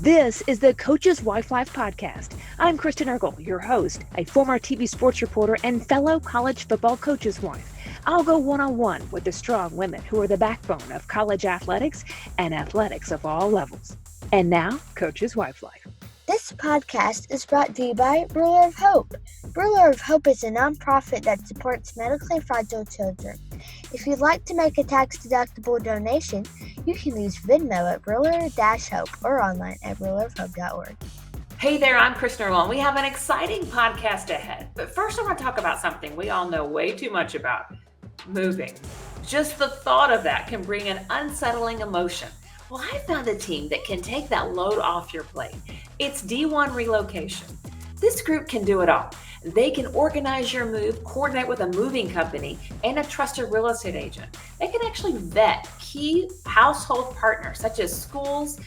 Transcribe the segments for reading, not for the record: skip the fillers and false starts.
This is the Coach's Wife Life podcast. I'm Kristen Eargle, your host, a former TV sports reporter and fellow college football coach's wife. I'll go one-on-one with the strong women who are the backbone of college athletics and athletics of all levels. And now, Coach's Wife Life. This podcast is brought to you by Ruler of Hope. Ruler of Hope is a nonprofit that supports medically fragile children. If you'd like to make a tax-deductible donation, you can use Venmo at Ruler-Hope or online at rulerofhope.org. Hey there, I'm Kristen Eargle, and we have an exciting podcast ahead. But first I want to talk about something we all know way too much about, moving. Just the thought of that can bring an unsettling emotion. Well, I found a team that can take that load off your plate. It's D1 Relocation. This group can do it all. They can organize your move, coordinate with a moving company, and a trusted real estate agent. They can actually vet key household partners such as schools,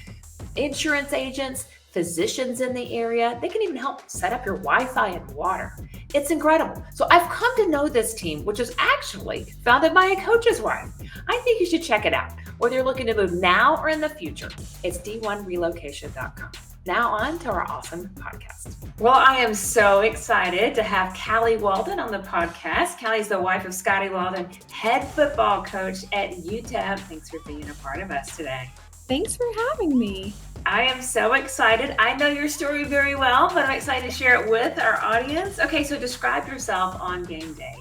insurance agents, physicians in the area. They can even help set up your Wi-Fi and water. It's incredible. So I've come to know this team, which is actually founded by a coach's wife. I think you should check it out, whether you're looking to move now or in the future. It's d1relocation.com. Now on to our awesome podcast. Well, I am so excited to have Callie Walden on the podcast. Callie's the wife of Scotty Walden, head football coach at UTEP. Thanks for being a part of us today. Thanks for having me. I am so excited. I know your story very well, but I'm excited to share it with our audience. Okay, so describe yourself on game day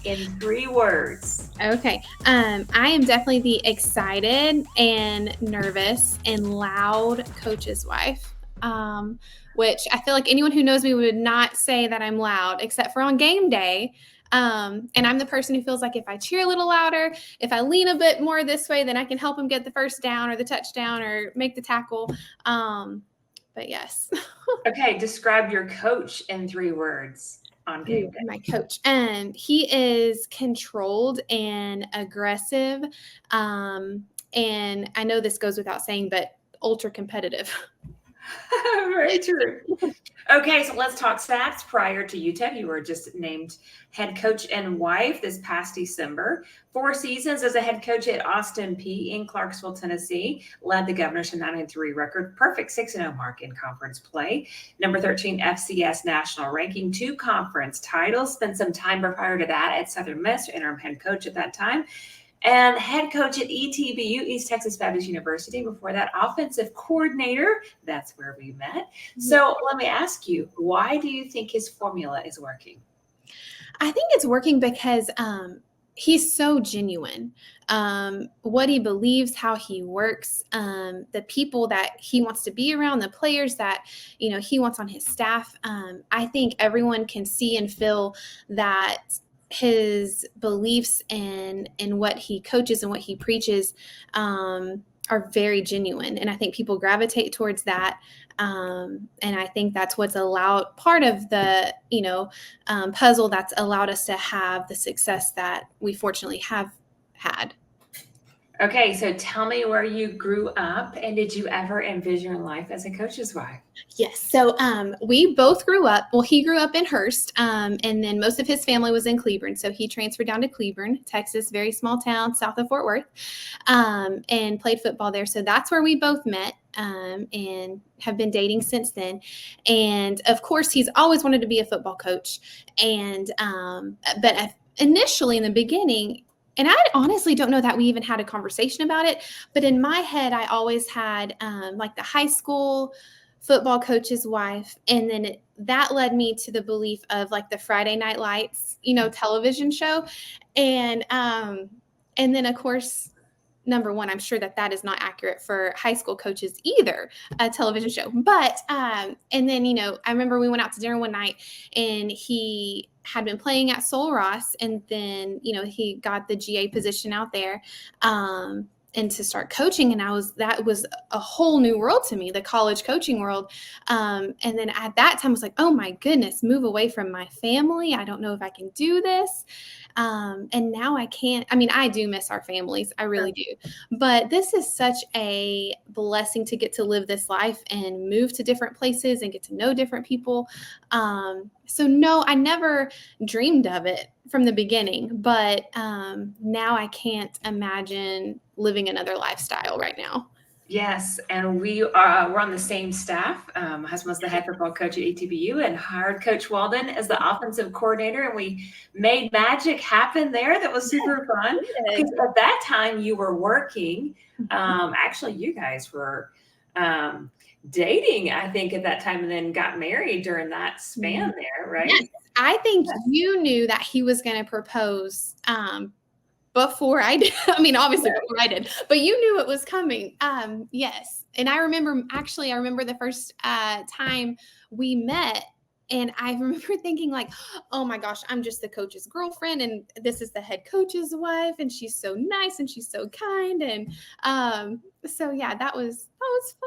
in 3 words. Okay. I am definitely the excited and nervous and loud coach's wife, which I feel like anyone who knows me would not say that I'm loud, except for on game day. And I'm the person who feels like if I cheer a little louder, if I lean a bit more this way, then I can help him get the first down or the touchdown or make the tackle. But yes. Okay. Describe your coach in 3 words on game day. My coach. He is controlled and aggressive. And I know this goes without saying, but ultra competitive. Very true. Okay, so let's talk stats. Prior to UTEP, you were just named head coach and wife this past December. 4 seasons as a head coach at Austin P in Clarksville, Tennessee. Led the Governors to 9-3 record. Perfect 6-0 mark in conference play. Number 13 FCS national ranking. 2 conference titles. Spent some time prior to that at Southern Miss, interim head coach at that time. And head coach at ETBU, East Texas Baptist University. Before that, offensive coordinator. That's where we met. So let me ask you, why do you think his formula is working? I think it's working because he's so genuine. What he believes, how he works, the people that he wants to be around, the players that, he wants on his staff. I think everyone can see and feel that his beliefs and what he coaches and what he preaches are very genuine. And I think people gravitate towards that. And I think that's what's allowed part of the, puzzle that's allowed us to have the success that we fortunately have had. Okay, so tell me where you grew up, and did you ever envision your life as a coach's wife? Yes. So we both grew up. Well, he grew up in Hurst, and then most of his family was in Cleburne. So he transferred down to Cleburne, Texas, very small town south of Fort Worth, and played football there. So that's where we both met and have been dating since then. And of course, he's always wanted to be a football coach. And but initially in the beginning, and I honestly don't know that we even had a conversation about it, but in my head, I always had like the high school football coach's wife. And then that led me to the belief of like the Friday Night Lights, television show. And then of course, number one, I'm sure that is not accurate for high school coaches either, a television show. But, and then, I remember we went out to dinner one night and he had been playing at Sol Ross, and then, he got the GA position out there, and to start coaching. And that was a whole new world to me, the college coaching world. And then at that time I was like, oh my goodness, move away from my family. I don't know if I can do this. And now I can't. I mean, I do miss our families. I really do. But this is such a blessing to get to live this life and move to different places and get to know different people. So no, I never dreamed of it from the beginning, but now I can't imagine living another lifestyle right now. Yes, and we're on the same staff. My husband's the head football coach at ETBU and hired Coach Walden as the offensive coordinator, and we made magic happen there. That was super fun because at that time you were working. Actually, you guys were dating, I think, at that time, and then got married during that span there, right? Yes. I think you knew that he was going to propose before I did. I mean, obviously before I did, but you knew it was coming. Yes. And I remember the first time we met, and I remember thinking like, oh my gosh, I'm just the coach's girlfriend, and this is the head coach's wife, and she's so nice and she's so kind. And so yeah, that was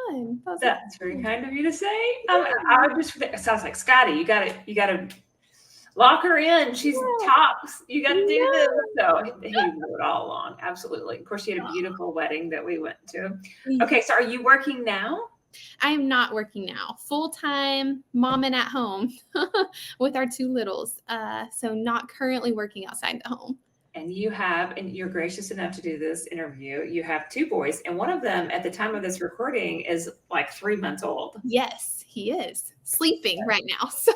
fun. That's very kind of you to say. I just, it sounds like Scotty, you gotta lock her in. She's tops. You got to do this. So he knew it all along. Absolutely. Of course, she had a beautiful wedding that we went to. Okay, so are you working now? I am not working now. Full-time mom and at home with our two littles. So not currently working outside the home. And you're gracious enough to do this interview. You have two boys, and one of them at the time of this recording is like 3 months old. Yes, he is sleeping right now. So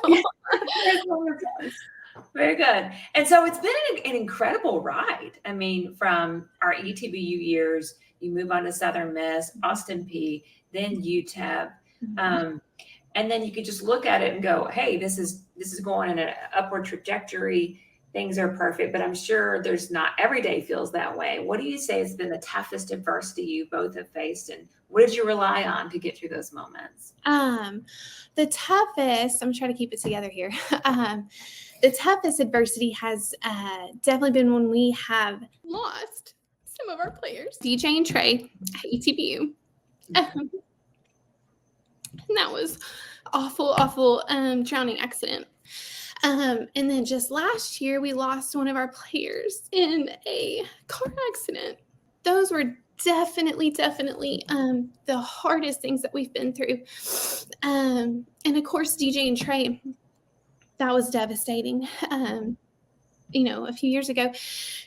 very good. And so it's been an incredible ride. I mean, from our ETBU years, you move on to Southern Miss, Austin P, then UTEP. And then you could just look at it and go, hey, this is going in an upward trajectory. Things are perfect, but I'm sure there's not every day feels that way. What do you say has been the toughest adversity you both have faced, and what did you rely on to get through those moments? The toughest, I'm trying to keep it together here. The toughest adversity has definitely been when we have lost some of our players, DJ and Trey at ETBU. And that was awful drowning accident. And then just last year, we lost one of our players in a car accident. Those were definitely the hardest things that we've been through. And of course, DJ and Trey, that was devastating, a few years ago.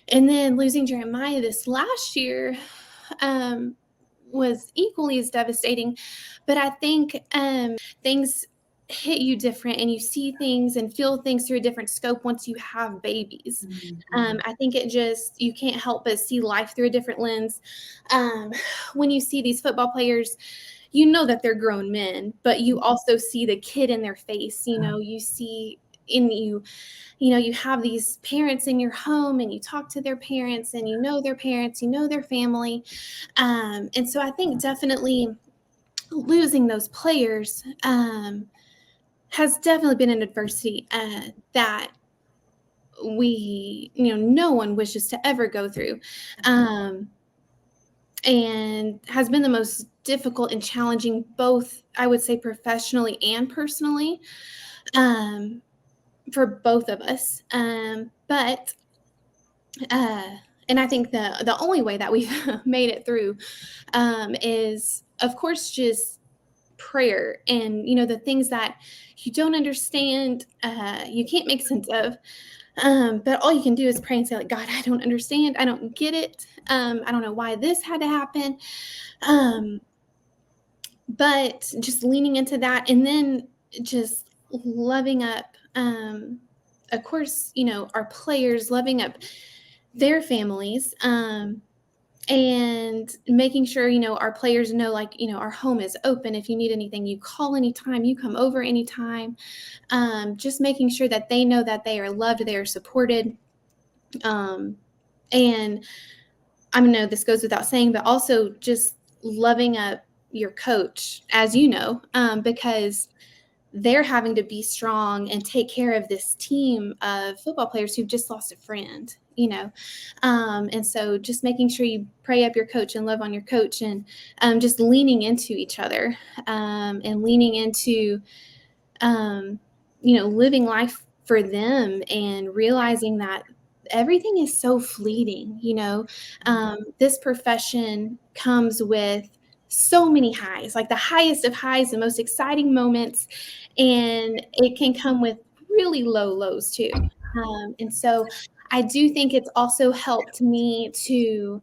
And then losing Jeremiah this last year was equally as devastating. But I think things hit you different, and you see things and feel things through a different scope once you have babies. I think you can't help but see life through a different lens. When you see these football players, you know that they're grown men, but you also see the kid in their face. You see you have these parents in your home, and you talk to their parents, and you know their parents, you know their family. And so I think definitely losing those players has definitely been an adversity that no one wishes to ever go through, and has been the most difficult and challenging, both, I would say, professionally and personally, for both of us. But and I think the only way that we've made it through is, of course, just prayer, and the things that you don't understand, you can't make sense of, but all you can do is pray and say, like, God, I don't understand, I don't get it, I don't know why this had to happen, but just leaning into that, and then just loving up, of course, our players, loving up their families, and making sure, our players know, like, our home is open. If you need anything, you call anytime, you come over anytime. Just making sure that they know that they are loved, they are supported. And I know this goes without saying, but also just loving up your coach, as you know, because they're having to be strong and take care of this team of football players who've just lost a friend, and so just making sure you pray up your coach and love on your coach, and just leaning into each other, and leaning into, living life for them, and realizing that everything is so fleeting. This profession comes with so many highs, like the highest of highs, the most exciting moments, and it can come with really low lows too. And so I do think it's also helped me to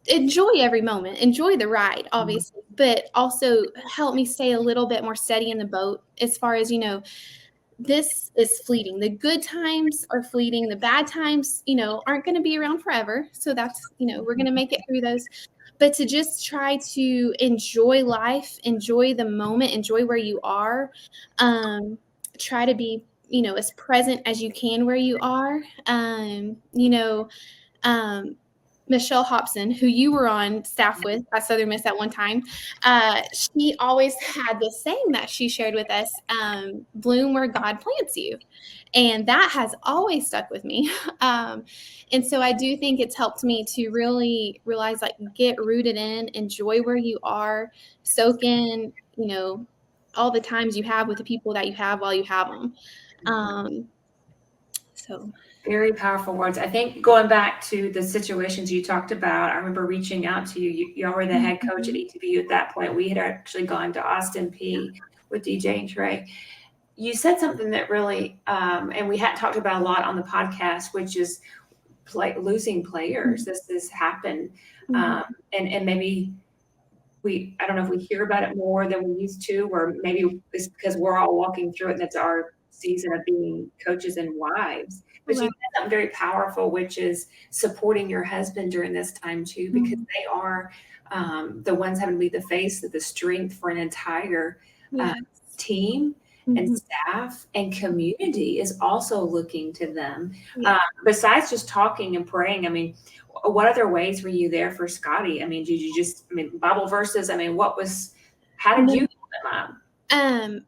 enjoy every moment, enjoy the ride, obviously, but also help me stay a little bit more steady in the boat as far as, this is fleeting. The good times are fleeting. The bad times, aren't going to be around forever. So that's, we're going to make it through those. But to just try to enjoy life, enjoy the moment, enjoy where you are, try to be, as present as you can where you are. Michelle Hobson, who you were on staff with at Southern Miss at one time, she always had this saying that she shared with us, bloom where God plants you. And that has always stuck with me. And so I do think it's helped me to really realize, like, get rooted in, enjoy where you are, soak in, all the times you have with the people that you have while you have them. So very powerful words. I think going back to the situations you talked about, I remember reaching out to you. You were the head coach at ETBU at that point. We had actually gone to Austin P with DJ and Trey. You said something that really, and we hadn't talked about a lot on the podcast, which is losing players. This happened. And maybe I don't know if we hear about it more than we used to, or maybe it's because we're all walking through it and it's our season of being coaches and wives. But you said something very powerful, which is supporting your husband during this time too, because they are the ones having to be the face of the strength for an entire team and staff, and community is also looking to them. Besides just talking and praying, I mean, what other ways were you there for Scotty? I mean, did you just, Bible verses? I mean, how did you help him up?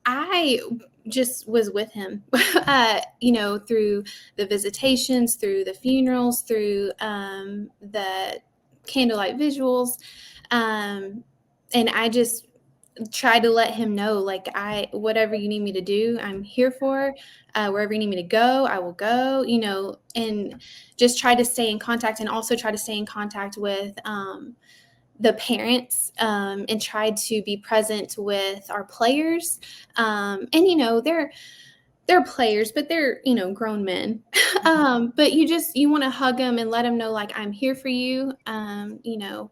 I just was with him, through the visitations, through the funerals, through the candlelight visuals. And I just tried to let him know, like, whatever you need me to do, I'm here for. Wherever you need me to go, I will go, and just try to stay in contact, and also try to stay in contact with the parents, and tried to be present with our players. And, they're players, but they're, grown men. But you want to hug them and let them know, like, I'm here for you.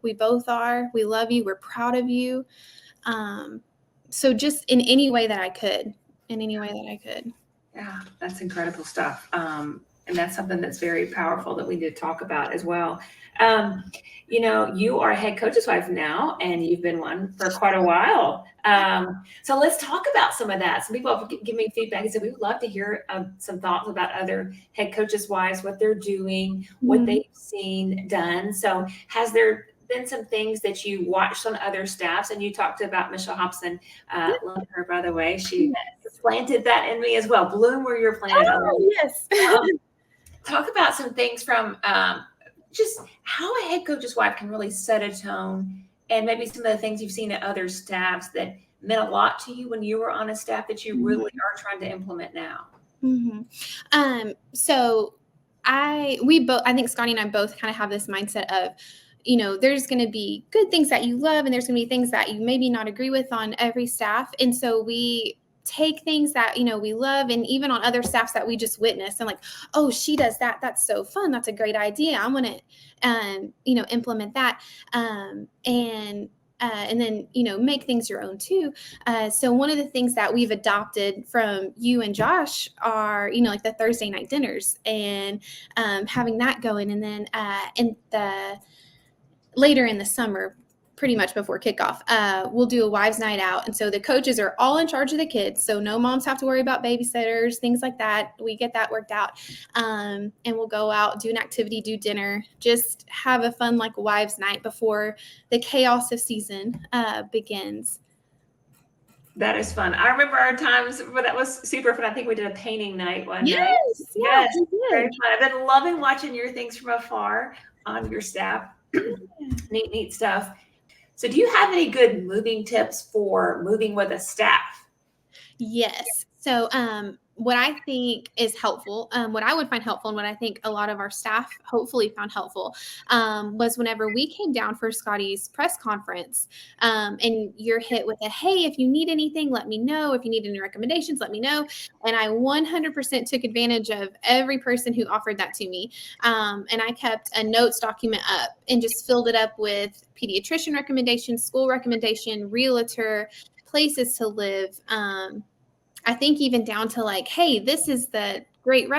We both are. We love you. We're proud of you. So just in any way that I could. Yeah, that's incredible stuff. And that's something that's very powerful that we need to talk about as well. You are a head coach's wife now, and you've been one for quite a while. So let's talk about some of that. Some people have given me feedback and said, we would love to hear some thoughts about other head coaches' wives, what they're doing, what they've seen done. So has there been some things that you watched on other staffs? And you talked about Michelle Hobson. Love her, by the way. She planted that in me as well. Bloom where you're planted. Yes. Talk about some things from just how a head coach's wife can really set a tone, and maybe some of the things you've seen at other staffs that meant a lot to you when you were on a staff that you really are trying to implement now. So I think Scotty and I both kind of have this mindset of, there's going to be good things that you love, and there's going to be things that you maybe not agree with on every staff. And so we take things that, we love, and even on other staffs that we just witnessed, and like, oh, she does that. That's so fun. That's a great idea. I'm going to, implement that. And then, make things your own too. So one of the things that we've adopted from you and Josh are, like the Thursday night dinners, and having that going. And then later in the summer, pretty much before kickoff, we'll do a wives' night out. And so the coaches are all in charge of the kids. So no moms have to worry about babysitters, things like that. We get that worked out. And we'll go out, do an activity, do dinner, just have a fun, like, wives' night before the chaos of season begins. That is fun. I remember our times where that was super fun. I think we did a painting night one night. Yes, very fun. I've been loving watching your things from afar on your staff. Neat stuff. So do you have any good moving tips for moving with a staff? Yes. So what I think is helpful, what I would find helpful, and what I think a lot of our staff hopefully found helpful, was whenever we came down for Scotty's press conference, and you're hit with a, hey, if you need anything, let me know. If you need any recommendations, let me know. And I 100% took advantage of every person who offered that to me. And I kept a notes document up and just filled it up with pediatrician recommendations, school recommendation, realtor, places to live. I think even down to like, hey, this is the great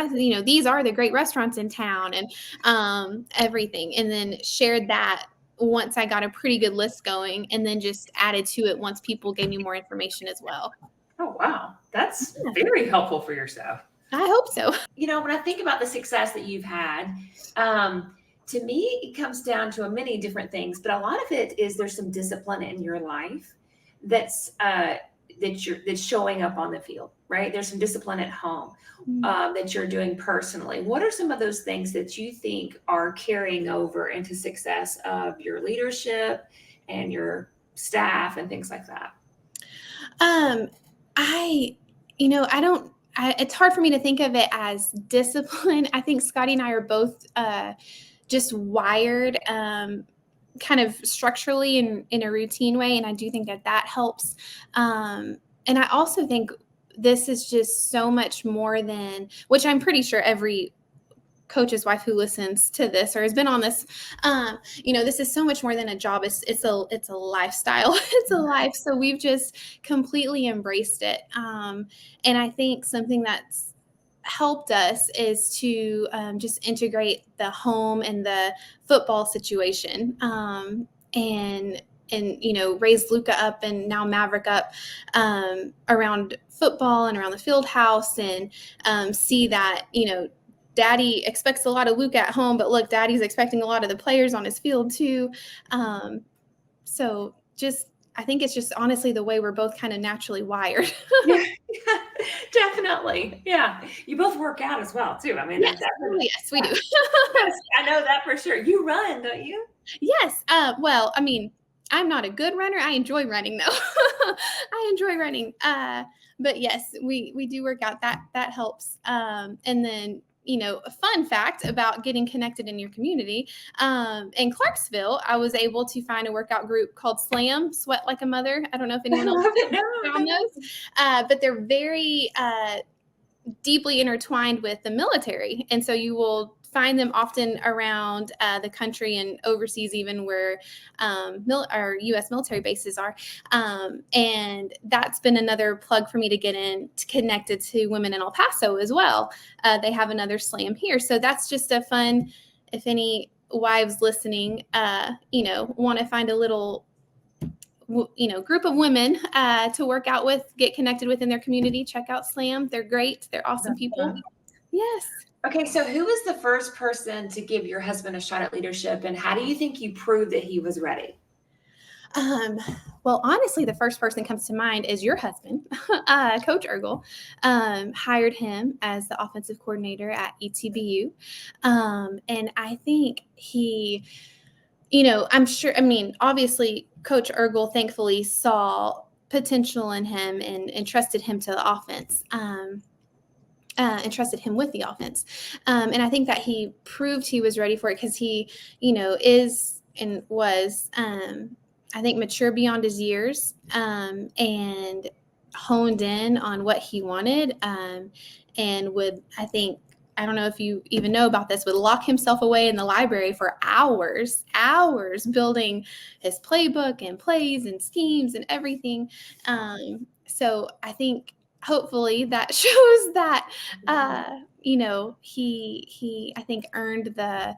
these are the great restaurants in town, and everything. And then shared that once I got a pretty good list going, and then just added to it once people gave me more information as well. Oh, wow. That's very helpful for your staff. I hope so. When I think about the success that you've had, to me, it comes down to many different things, but a lot of it is there's some discipline in your life that's showing up on the field, right? There's some discipline at home that you're doing personally. What are some of those things that you think are carrying over into success of your leadership and your staff and things like that? It's hard for me to think of it as discipline. I think Scotty and I are both just wired kind of structurally in a routine way. And I do think that helps. And I also think this is just so much more than, which I'm pretty sure every coach's wife who listens to this or has been on this, this is so much more than a job. It's a lifestyle. It's a life. So we've just completely embraced it. And I think something that's helped us is to just integrate the home and the football situation, and raise Luca up and now Maverick up around football and around the field house, and see that, Daddy expects a lot of Luca at home, but look, Daddy's expecting a lot of the players on his field too. So I think it's just honestly the way we're both kind of naturally wired. Yeah, definitely. Yeah. You both work out as well too. I mean, yes, we do. Yes, I know that for sure. You run, don't you? Yes. Well, I mean, I'm not a good runner. I enjoy running though. I enjoy running. But yes, we do work out. That helps. And then, a fun fact about getting connected in your community. In Clarksville, I was able to find a workout group called SLAM, Sweat Like a Mother. I don't know if anyone else found those, but they're very deeply intertwined with the military. And so you will find them often around the country and overseas, even where our U.S. military bases are. And that's been another plug for me to get connected to women in El Paso as well. They have another SLAM here. So that's just a fun, if any wives listening, want to find a little group of women to work out with, get connected with in their community, check out SLAM. They're great. They're awesome people. Yes. Okay, so who was the first person to give your husband a shot at leadership, and how do you think you proved that he was ready? Well, honestly, the first person that comes to mind is your husband, Coach Eargle. Hired him as the offensive coordinator at ETBU. And I think he, I'm sure, obviously Coach Eargle thankfully saw potential in him and entrusted him to the offense. Entrusted him with the offense. And I think that he proved he was ready for it because he, is and was, I think, mature beyond his years, and honed in on what he wanted, and would, I don't know if you even know about this, would lock himself away in the library for hours building his playbook and plays and schemes and everything. So I think hopefully that shows that, he I think earned the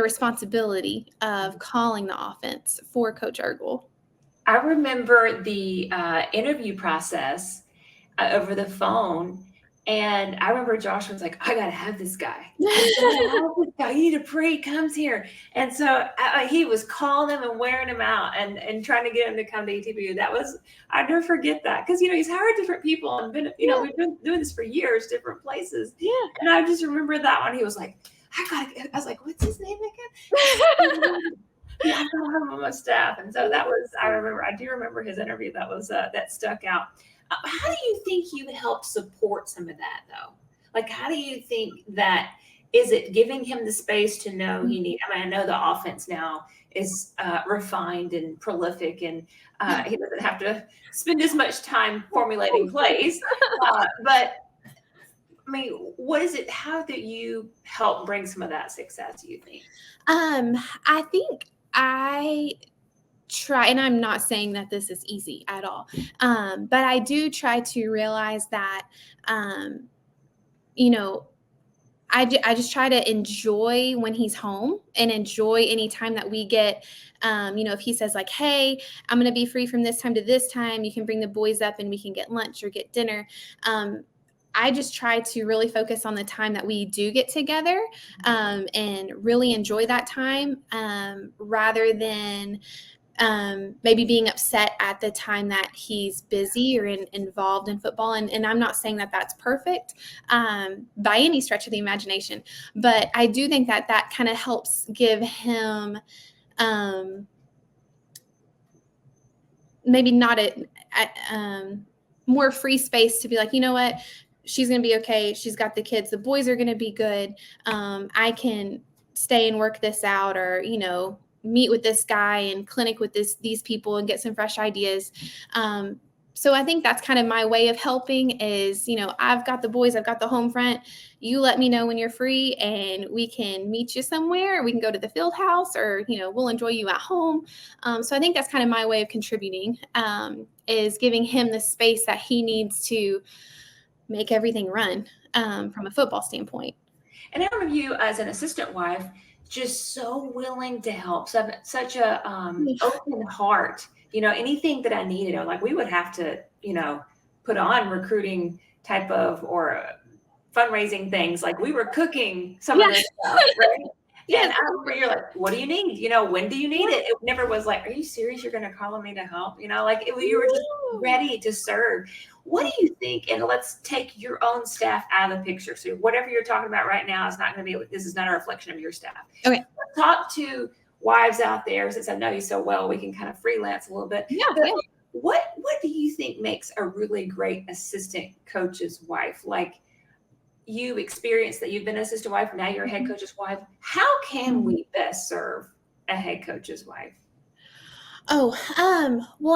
responsibility of calling the offense for Coach Eargle. I remember the interview process over the phone. And I remember Josh was like, I got to have this guy. You need to pray he comes here. And so he was calling him and wearing him out and trying to get him to come to ETBU. I'd never forget that. Because, he's hired different people and been, we've been doing this for years, different places. Yeah. And I just remember that one. He was like, I was like, what's his name again? Yeah, I got him on my staff. And so I do remember his interview. That was, that stuck out. How do you think you help support some of that, though? Like, how do you think that, is it giving him the space to know he needs? I mean, I know the offense now is refined and prolific, and he doesn't have to spend as much time formulating plays. But I mean, what is it? How do you help bring some of that success, do you think? I think I try, and I'm not saying that this is easy at all, but I do try to realize that, you know, I just try to enjoy when he's home and enjoy any time that we get. If he says like, hey, I'm going to be free from this time to this time, you can bring the boys up and we can get lunch or get dinner. I just try to really focus on the time that we do get together, and really enjoy that time, rather than maybe being upset at the time that he's busy or involved in football. And I'm not saying that that's perfect by any stretch of the imagination, but I do think that that kind of helps give him maybe not more free space to be like, you know what, she's going to be okay. She's got the kids. The boys are going to be good. I can stay and work this out, or, meet with this guy and clinic with these people and get some fresh ideas. So I think that's kind of my way of helping is, I've got the boys, I've got the home front. You let me know when you're free and we can meet you somewhere. We can go to the field house, or, we'll enjoy you at home. So I think that's kind of my way of contributing, is giving him the space that he needs to make everything run, from a football standpoint. And I remember you as an assistant wife, just so willing to help, such a open heart. Anything that I needed, or like we would have to, put on recruiting type of or fundraising things. Like we were cooking some of this stuff, right? Yeah. And I remember you're like, what do you need? When do you need it? It never was like, are you serious? You're going to call on me to help? You were just ready to serve. What do you think? And let's take your own staff out of the picture. So whatever you're talking about right now is not going to be, this is not a reflection of your staff. Okay. Talk to wives out there, since I know you so well, we can kind of freelance a little bit. Yeah. What do you think makes a really great assistant coach's wife? Like, you experienced that, you've been an assistant wife, now you're a head coach's wife. How can we best serve a head coach's wife? Well,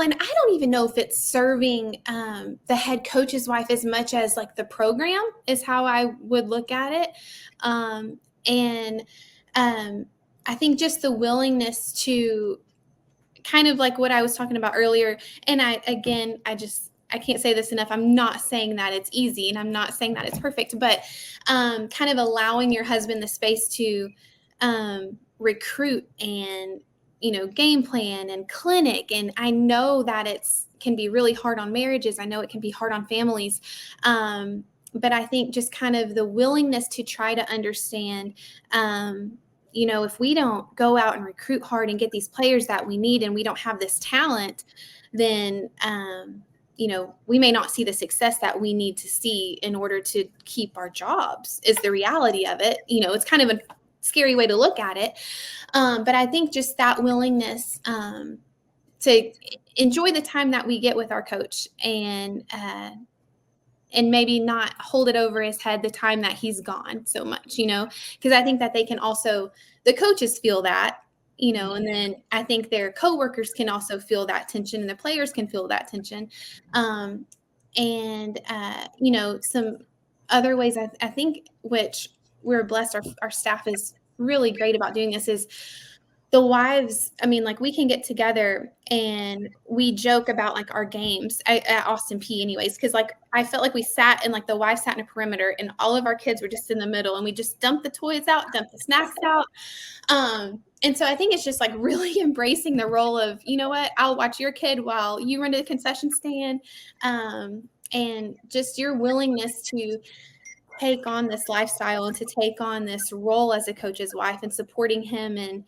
and I don't even know if it's serving the head coach's wife as much as like the program is how I would look at it. I think just the willingness to kind of like what I was talking about earlier. And I can't say this enough. I'm not saying that it's easy, and I'm not saying that it's perfect, but kind of allowing your husband the space to recruit and, game plan and clinic. And I know that can be really hard on marriages. I know it can be hard on families. But I think just kind of the willingness to try to understand, if we don't go out and recruit hard and get these players that we need, and we don't have this talent, then, we may not see the success that we need to see in order to keep our jobs, is the reality of it. It's kind of a scary way to look at it. But I think just that willingness to enjoy the time that we get with our coach, and maybe not hold it over his head the time that he's gone so much, because I think that they can also, the coaches feel that, and then I think their coworkers can also feel that tension, and the players can feel that tension. Some other ways I think, which we're blessed, our staff is really great about doing this, is the wives. I mean, like, we can get together and we joke about like our games at Austin P anyways. Cause like, I felt like we sat, and like the wives sat in a perimeter and all of our kids were just in the middle, and we just dumped the toys out, dumped the snacks out. And so I think it's just like really embracing the role of, you know what, I'll watch your kid while you run to the concession stand. And just your willingness to take on this lifestyle and to take on this role as a coach's wife, and supporting him in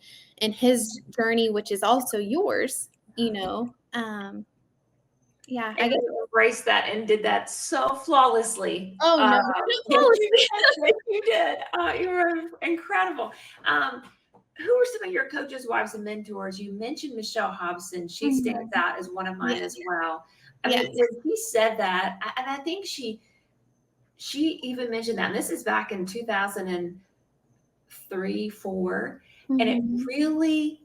his journey, which is also yours, Yeah, I guess you embraced that and did that so flawlessly. Oh, no, you did. You were incredible. Who are some of your coaches' wives and mentors? You mentioned Michelle Hobson. She stands out as one of mine as well. I Yes. mean, when he said that, and I think she even mentioned that, and this is back in 2003, 4, and it Mhm. really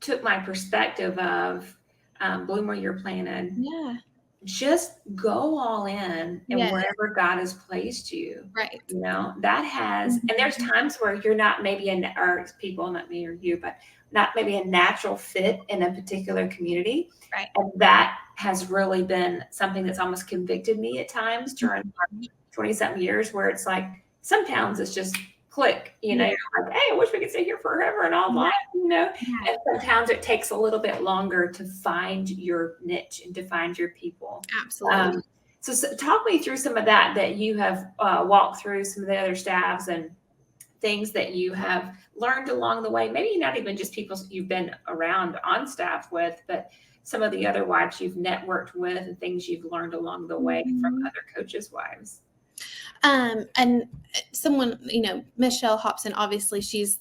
took my perspective of bloom where you're planted. Yeah. Just go all in and Yes. wherever God has placed you. Right. You know, that has, and there's times where you're not maybe or people, not me or you, but not maybe a natural fit in a particular community. Right. And that has really been something that's almost convicted me at times during my 20 something years, where it's like some towns it's just click, you know, Yeah. you're like, hey, I wish we could stay here forever and all life, you know. Yeah. And sometimes it takes a little bit longer to find your niche and to find your people. Absolutely. So talk me through some of that you have walked through, some of the other staffs and things that you have learned along the way. Maybe not even just people you've been around on staff with, but some of the other wives you've networked with and things you've learned along the way from other coaches' wives. And someone, Michelle Hobson, obviously she's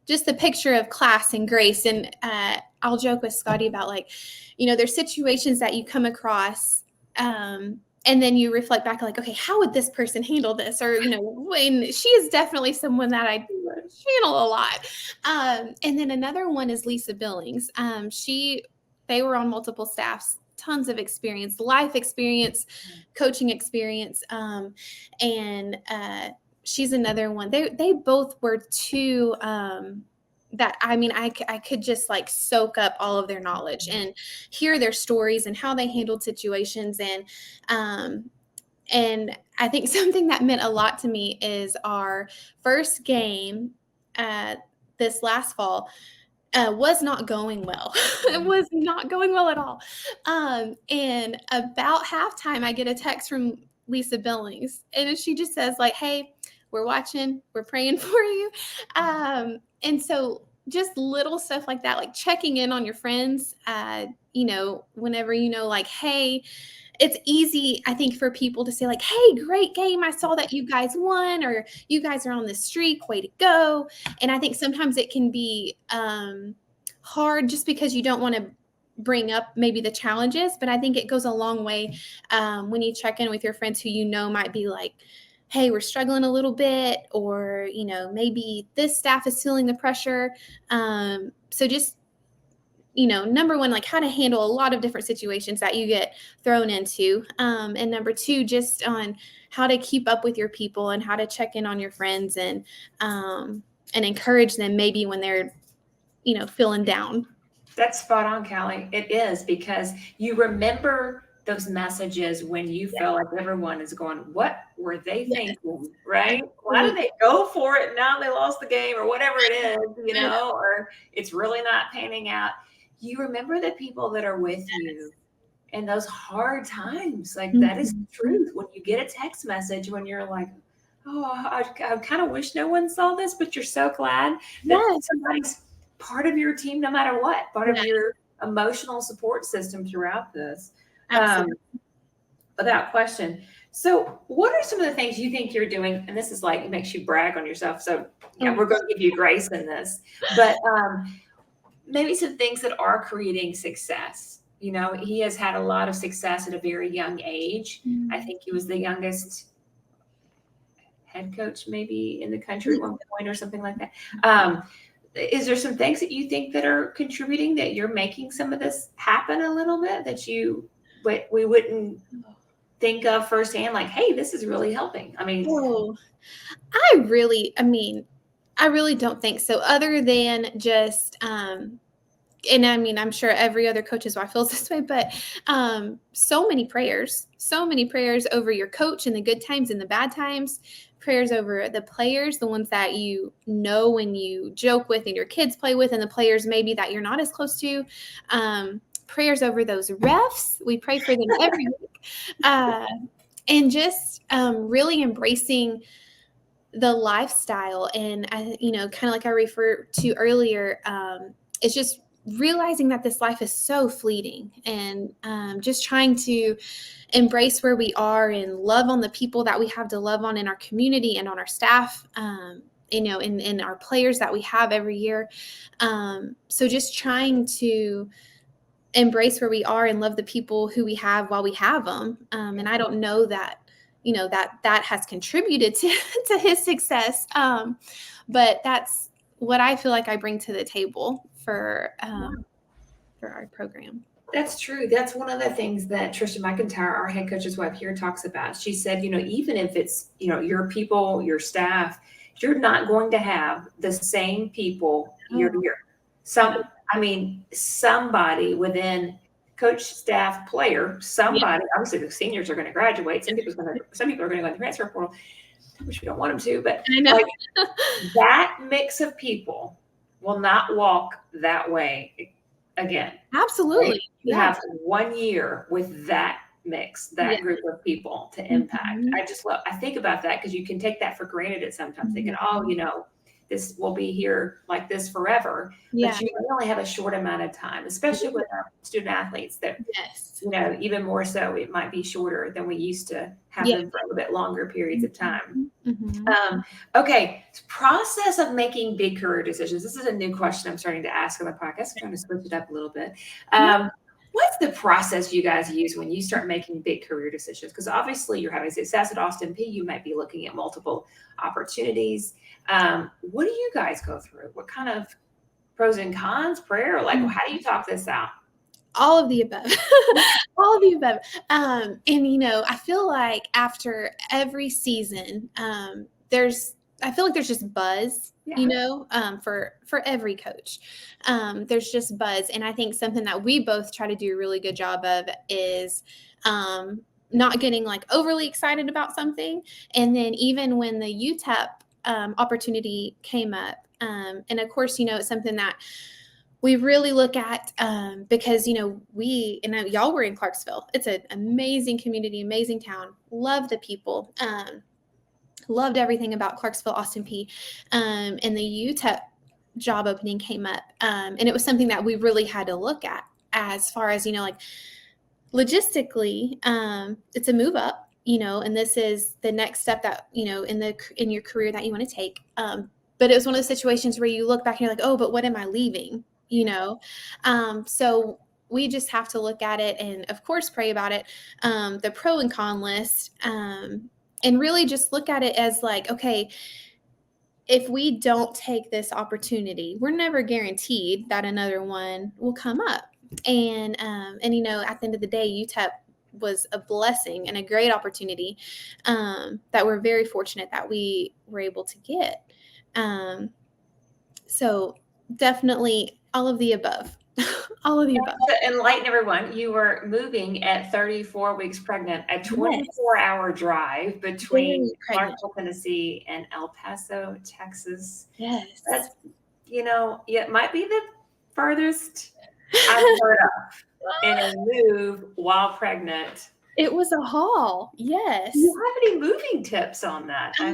just the picture of class and grace. And I'll joke with Scotty about there's situations that you come across, and then you reflect back like, okay, how would this person handle this? Or, when she is definitely someone that I channel a lot. And then another one is Lisa Billings. They were on multiple staffs, tons of experience, life experience, coaching experience. And she's another one. They both were two, that I could just soak up all of their knowledge and hear their stories and how they handled situations. And I think something that meant a lot to me is our first game this last fall was not going well. It was not going well at all. And about halftime, I get a text from Lisa Billings, and she just says hey, we're watching, we're praying for you. And so just little stuff like that, like checking in on your friends, whenever, hey, it's easy, I think, for people to say hey, great game. I saw that you guys won, or you guys are on this streak. Way to go. And I think sometimes it can be hard just because you don't want to bring up maybe the challenges, but I think it goes a long way when you check in with your friends who might be hey, we're struggling a little bit, or, maybe this staff is feeling the pressure. So just, number one, how to handle a lot of different situations that you get thrown into. And number two, just on how to keep up with your people and how to check in on your friends and encourage them maybe when they're, feeling down. That's spot on, Callie. It is, because you remember those messages when you feel like everyone is going, what were they thinking, right? Why did they go for it? Now they lost the game, or whatever it is, or it's really not panning out. You remember the people that are with you in those hard times. That is the truth. When you get a text message, when you're like, oh, I kind of wish no one saw this, but you're so glad that somebody's part of your team, no matter what, part of your emotional support system throughout this. Without question. So what are some of the things you think you're doing? And this is it makes you brag on yourself. So we're going to give you grace in this, but maybe some things that are creating success. He has had a lot of success at a very young age. I think he was the youngest head coach maybe in the country at one point or something like that. Is there some things that you think that are contributing, that you're making some of this happen a little bit, that we wouldn't think of firsthand, hey, this is really helping? I really don't think so, other than just and I'm sure every other coach's wife feels this way, but so many prayers over your coach in the good times and the bad times, prayers over the players, the ones that when you joke with and your kids play with, and the players maybe that you're not as close to, prayers over those refs. We pray for them every week. And just really embracing the lifestyle. And, kind of like I referred to earlier, it's just realizing that this life is so fleeting, and just trying to embrace where we are and love on the people that we have to love on in our community and on our staff, in our players that we have every year. So just trying to embrace where we are and love the people who we have while we have them. And I don't know that, that has contributed to his success. But that's what I feel like I bring to the table for our program. That's true. That's one of the things that Trisha McIntyre, our head coach's wife here, talks about. She said, even if it's, your people, your staff, you're not going to have the same people year to year. Somebody within coach, staff, player, somebody, obviously the seniors are going to graduate. Some people are going to go in the transfer portal, which we don't want them to, but that mix of people will not walk that way again. Absolutely. Right? You have 1 year with that mix, that group of people to impact. I think about that because you can take that for granted at sometimes thinking, this will be here like this forever. But you only have a short amount of time, especially with our student athletes that, even more so, it might be shorter than we used to have them for a little bit longer periods of time. Okay. Process of making big career decisions. This is a new question I'm starting to ask on the podcast. I'm trying to switch it up a little bit. What's the process you guys use when you start making big career decisions? Because obviously you're having success at Austin P. You might be looking at multiple opportunities. What do you guys go through? What kind of pros and cons, prayer? How do you talk this out? All of the above. All of the above. And, I feel like after every season, there's just buzz, for every coach. There's just buzz. And I think something that we both try to do a really good job of is not getting overly excited about something. And then even when the UTEP opportunity came up, and of course, it's something that we really look at because, y'all were in Clarksville. It's an amazing community, amazing town. Love the people. Loved everything about Clarksville, Austin P. And the UTEP job opening came up. And it was something that we really had to look at as far as, logistically, it's a move up, and this is the next step that, in your career that you want to take. But it was one of those situations where you look back and you're like, oh, but what am I leaving? So we just have to look at it and of course pray about it. The pro and con list, and really just look at it as okay, if we don't take this opportunity, we're never guaranteed that another one will come up. And at the end of the day, UTEP was a blessing and a great opportunity that we're very fortunate that we were able to get. So definitely all of the above. All of the above. To enlighten everyone, you were moving at 34 weeks pregnant, a 24-hour drive between Clarksville, Tennessee and El Paso, Texas. Yes. That's, it might be the furthest I've heard of in a move while pregnant. It was a haul. Yes. Do you have any moving tips on that? I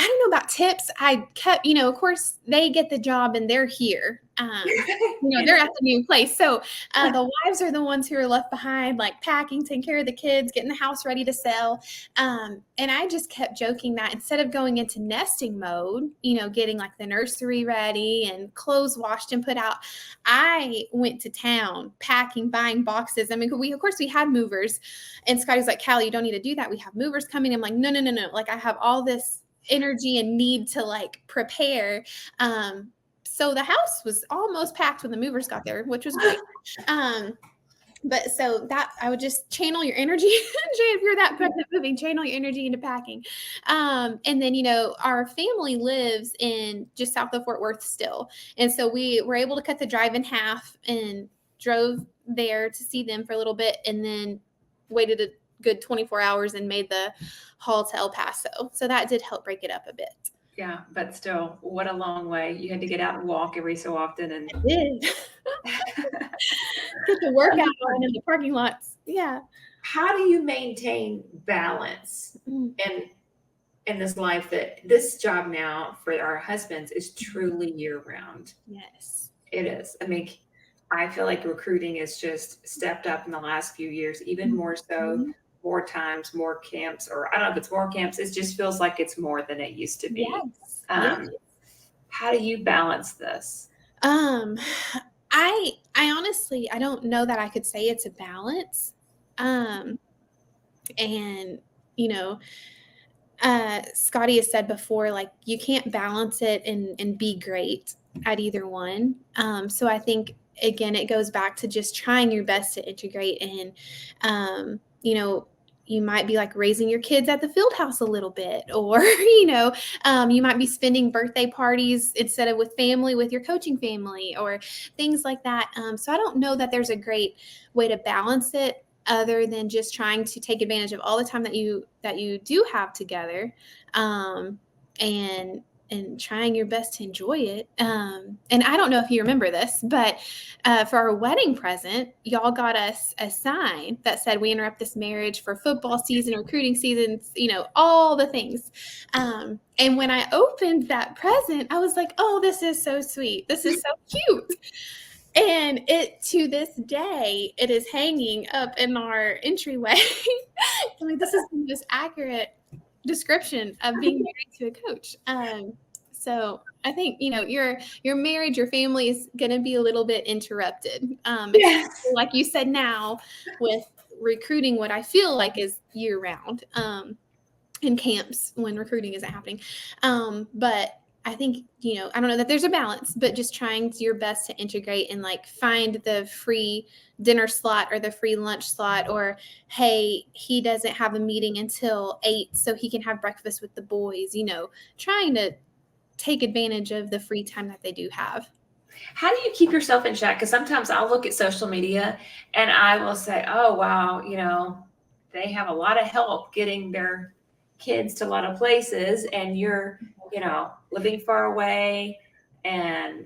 don't know about tips. I kept, of course they get the job and they're here. They're at the new place. So the wives are the ones who are left behind, packing, taking care of the kids, getting the house ready to sell. And I just kept joking that instead of going into nesting mode, getting the nursery ready and clothes washed and put out, I went to town packing, buying boxes. We had movers, and Scotty was like, Callie, you don't need to do that. We have movers coming. I'm like, no. I have all this energy and need to prepare. So the house was almost packed when the movers got there, which was great. But so that I would just channel your energy. If you're that pregnant moving, channel your energy into packing. And then, our family lives in just south of Fort Worth still. And so we were able to cut the drive in half and drove there to see them for a little bit and then waited a good 24 hours and made the haul to El Paso. So that did help break it up a bit. Yeah, but still, what a long way. You had to get out and walk every so often. And I did. Get the workout on in the parking lots. Yeah. How do you maintain balance in this life that this job now for our husbands is truly year round? Yes. It is. I feel like recruiting has just stepped up in the last few years, even more so. More times, more camps, or I don't know if it's more camps. It just feels like it's more than it used to be. Yes. How do you balance this? I I honestly, I don't know that I could say it's a balance. And, you know, Scotty has said before, like, you can't balance it and be great at either one. So I think, again, it goes back to just trying your best to integrate. And, you might be like raising your kids at the field house a little bit, or, you might be spending birthday parties instead of with family, with your coaching family, or things like that. So I don't know that there's a great way to balance it, other than just trying to take advantage of all the time that you do have together, and trying your best to enjoy it. And I don't know if you remember this, but for our wedding present, y'all got us a sign that said, "We interrupt this marriage for football season, recruiting seasons, all the things." And when I opened that present, I was like, "Oh, this is so sweet. This is so cute." And it, to this day, it is hanging up in our entryway. I mean, this is the most accurate description of being married to a coach. So I think, your marriage, your family is going to be a little bit interrupted. Yes. Like you said, now with recruiting, what I feel like is year round, in camps when recruiting isn't happening. But I think, I don't know that there's a balance, but just trying your best to integrate and like find the free dinner slot or the free lunch slot, or, hey, he doesn't have a meeting until 8, so he can have breakfast with the boys, trying to take advantage of the free time that they do have. How do you keep yourself in check? Because sometimes I'll look at social media and I will say, oh, wow, they have a lot of help getting their kids to a lot of places, and you're, living far away, and,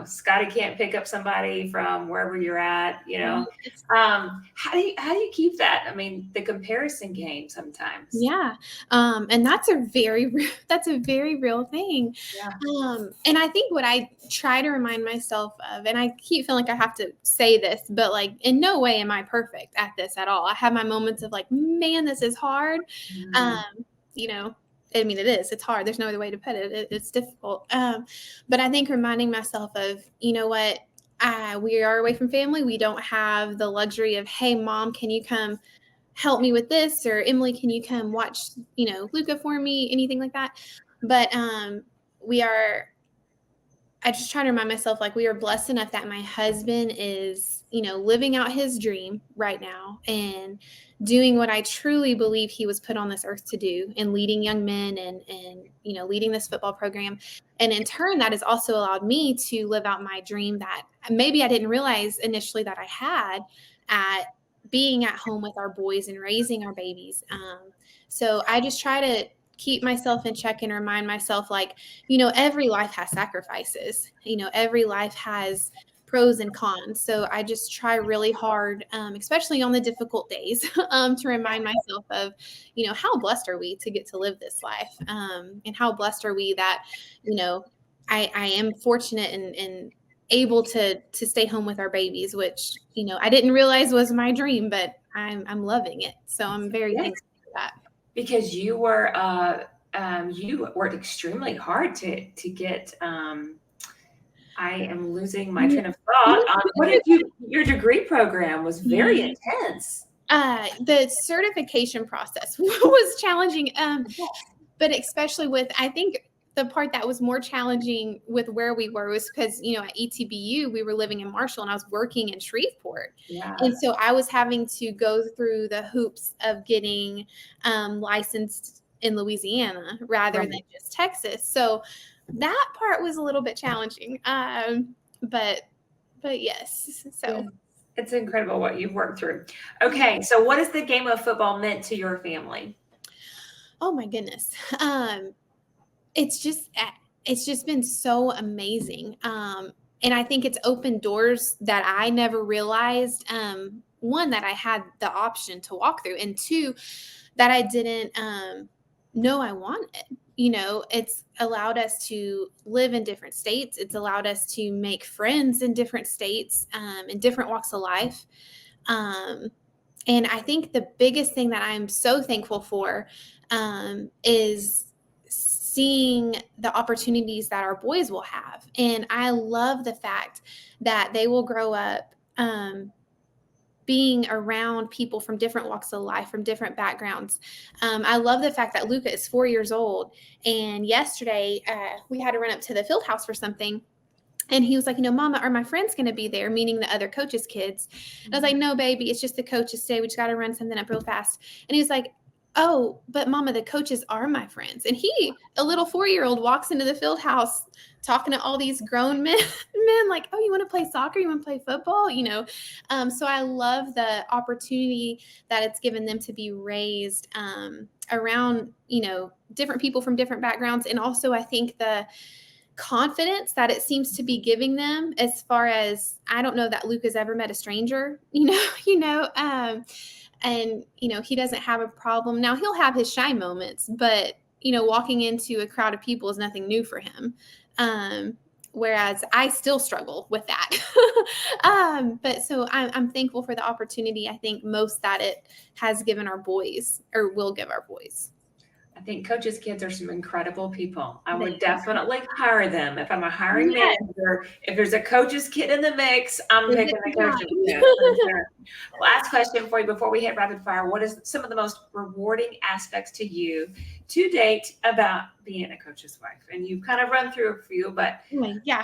Scotty can't pick up somebody from wherever you're at, how do you keep that? I mean, the comparison game sometimes. Yeah. And that's a very real thing. Yeah. And I think what I try to remind myself of, and I keep feeling like I have to say this, but like, in no way am I perfect at this at all. I have my moments of like, man, this is hard. I mean, it's hard. There's no other way to put it. It's difficult. But I think reminding myself of, what, we are away from family. We don't have the luxury of, hey, Mom, can you come help me with this? Or, Emily, can you come watch, Luca for me? Anything like that. But I just try to remind myself, like, we are blessed enough that my husband is, living out his dream right now and doing what I truly believe he was put on this earth to do, and leading young men and leading this football program. And in turn, that has also allowed me to live out my dream that maybe I didn't realize initially that I had, at being at home with our boys and raising our babies. So I just try to keep myself in check and remind myself, like, every life has sacrifices, every life has pros and cons. So I just try really hard, especially on the difficult days, to remind myself of, how blessed are we to get to live this life? And how blessed are we that, I am fortunate and able to stay home with our babies, which, I didn't realize was my dream, but I'm loving it. So I'm very thankful for that. Because you were you worked extremely hard to get. I am losing my train of thought. What did your degree program was very intense. The certification process was challenging, but especially with, I think the part that was more challenging with where we were was because, at ETBU, we were living in Marshall and I was working in Shreveport. Yeah. And so I was having to go through the hoops of getting licensed in Louisiana rather than just Texas. So that part was a little bit challenging. But yes, so. It's incredible what you've worked through. Okay. So what has the game of football meant to your family? Oh my goodness. It's just been so amazing. And I think it's opened doors that I never realized. One, that I had the option to walk through, and two, that I didn't know I wanted. It's allowed us to live in different states. It's allowed us to make friends in different states, in different walks of life. And I think the biggest thing that I'm so thankful for is seeing the opportunities that our boys will have. And I love the fact that they will grow up being around people from different walks of life, from different backgrounds. I love the fact that Luca is 4 years old. And yesterday we had to run up to the field house for something. And he was like, Mama, are my friends going to be there? Meaning the other coaches' kids. And I was like, no, baby, it's just the coaches today. We just got to run something up real fast. And he was like, oh, but Mama, the coaches are my friends. And he, a little 4-year-old, walks into the field house talking to all these grown men like, oh, you want to play soccer? You want to play football? So I love the opportunity that it's given them to be raised around, different people from different backgrounds. And also I think the confidence that it seems to be giving them, as far as, I don't know that Luke has ever met a stranger, and, he doesn't have a problem. Now he'll have his shy moments, but, walking into a crowd of people is nothing new for him. Whereas I still struggle with that. But so I'm thankful for the opportunity, I think most that it has given our boys, or will give our boys. I think coaches' kids are some incredible people. I would definitely hire them. If I'm a hiring manager, if there's a coach's kid in the mix, I'm picking the coach's kid. Sure. Last question for you before we hit rapid fire. What is some of the most rewarding aspects to you to date about being a coach's wife? And you've kind of run through a few, but yeah.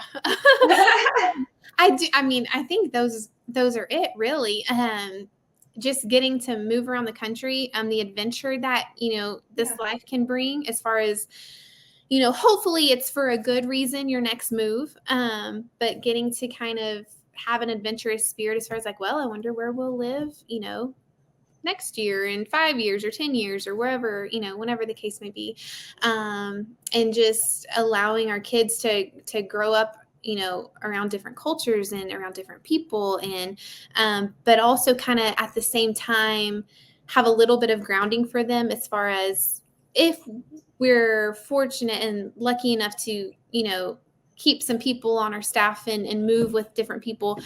I do. I mean, I think those are it, really. Just getting to move around the country, the adventure that, this life can bring, as far as, hopefully it's for a good reason, your next move. But getting to kind of have an adventurous spirit, as far as like, well, I wonder where we'll live, next year, in 5 years or 10 years, or wherever, whenever the case may be. And just allowing our kids to grow up, around different cultures and around different people, and but also kind of at the same time have a little bit of grounding for them, as far as if we're fortunate and lucky enough to, keep some people on our staff and move with different people,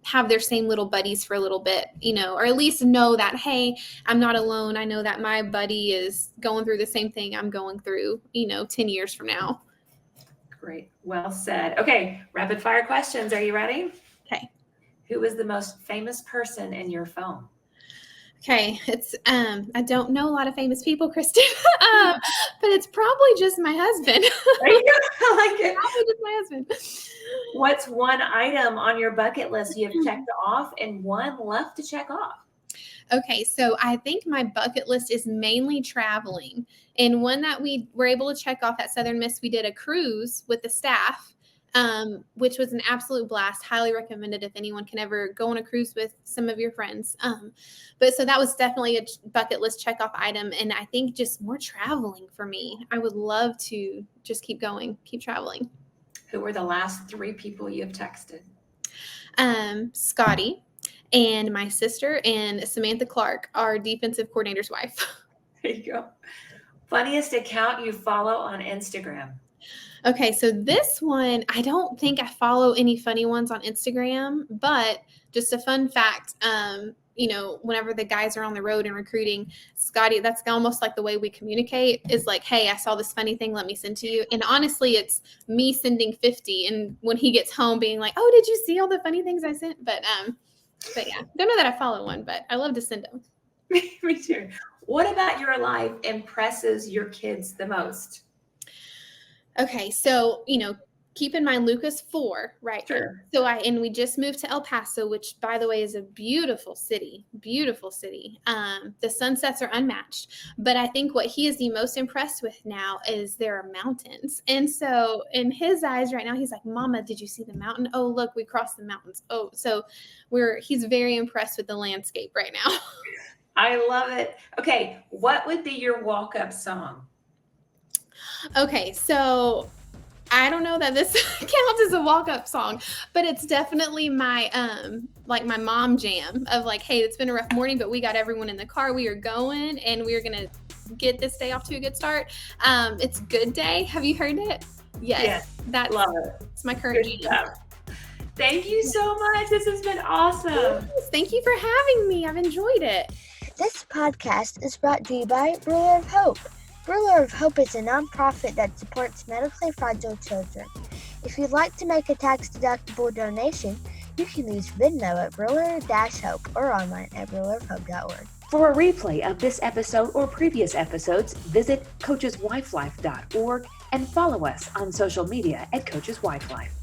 have their same little buddies for a little bit, or at least know that, hey, I'm not alone. I know that my buddy is going through the same thing I'm going through, 10 years from now. Great. Well said. Okay. Rapid fire questions. Are you ready? Okay. Who is the most famous person in your phone? Okay. It's, I don't know a lot of famous people, Kristen, but it's probably just my husband. There you go. I like it. Probably just my husband. What's one item on your bucket list you have checked off and one left to check off? Okay, so I think my bucket list is mainly traveling. And one that we were able to check off at Southern Miss, we did a cruise with the staff, which was an absolute blast. Highly recommended if anyone can ever go on a cruise with some of your friends. But so that was definitely a bucket list check off item. And I think just more traveling for me. I would love to just keep going, keep traveling. Who were the last 3 people you have texted? Scotty. And my sister, and Samantha Clark, our defensive coordinator's wife. There you go. Funniest account you follow on Instagram? Okay, so this one, I don't think I follow any funny ones on Instagram, but just a fun fact, whenever the guys are on the road and recruiting, Scotty, that's almost like the way we communicate, is like, hey, I saw this funny thing, let me send to you. And honestly, it's me sending 50, and when he gets home being like, oh, did you see all the funny things I sent? But yeah, don't know that I follow one, but I love to send them. Me too. What about your life impresses your kids the most? Okay, so, keep in mind Luca's 4, right? Sure. So we just moved to El Paso, which, by the way, is a beautiful city. Beautiful city. The sunsets are unmatched. But I think what he is the most impressed with now is there are mountains. And so in his eyes right now, he's like, Mama, did you see the mountain? Oh, look, we crossed the mountains. Oh, so he's very impressed with the landscape right now. I love it. Okay, what would be your walk-up song? Okay, so I don't know that this counts as a walk-up song, but it's definitely my my mom jam of like, hey, it's been a rough morning, but we got everyone in the car. We are going, and we are gonna get this day off to a good start. It's Good Day. Have you heard it? Yes. Love it. It's my current jam. Thank you so much. This has been awesome. Yes, thank you for having me. I've enjoyed it. This podcast is brought to you by Ruler of Hope. Ruler of Hope is a nonprofit that supports medically fragile children. If you'd like to make a tax-deductible donation, you can use Venmo at Ruler-Hope or online at rulerofhope.org. For a replay of this episode or previous episodes, visit coacheswifelife.org and follow us on social media at Coaches Wife Life.